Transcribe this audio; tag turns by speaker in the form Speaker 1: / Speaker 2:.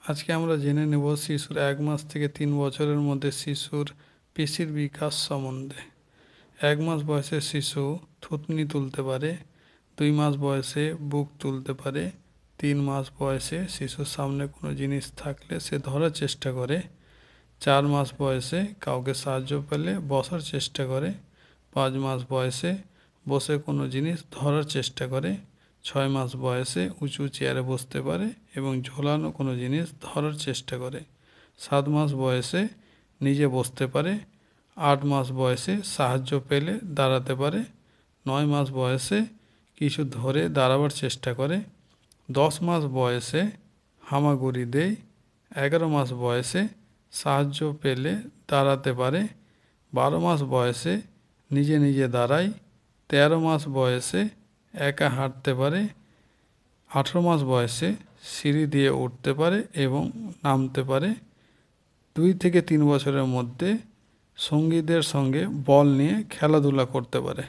Speaker 1: আজকে আমরা জেনে নেব শিশুর 1 মাস থেকে 3 বছরের মধ্যে শিশুর পেশির বিকাশ সম্বন্ধে। 1 মাস বয়সের শিশু থুতনি তুলতে পারে, 2 মাস বয়সে বুক তুলতে পারে, 3 মাস বয়সে শিশুর সামনে কোনো জিনিস থাকলে সে ধরার চেষ্টা করে, 4 মাস বয়সে কাউকে সাহায্য পেলে বসার চেষ্টা করে, 5 মাস বয়সে বসে কোনো জিনিস ধরার চেষ্টা করে, 6 মাস বয়সে উঁচু চেয়ারে বসতে পারে এবং ঝোলানো কোনো জিনিস ধরার চেষ্টা করে, 7 মাস বয়সে নিজে বসতে পারে, 8 মাস বয়সে সাহায্য পেলে দাঁড়াতে পারে, 9 মাস বয়সে কিছু ধরে দাঁড়াবার চেষ্টা করে, 10 মাস বয়সে হামাগুড়ি দেয়, 11 মাস বয়সে সাহায্য পেলে দাঁড়াতে পারে, 12 মাস বয়সে নিজে নিজে দাঁড়ায়, 13 মাস বয়সে একা হাঁটতে পারে, 18 মাস বয়সে সিঁড়ি দিয়ে উঠতে পারে এবং নামতে পারে, 2 থেকে 3 বছরের মধ্যে সঙ্গীদের সঙ্গে বল নিয়ে খেলাধুলা করতে পারে।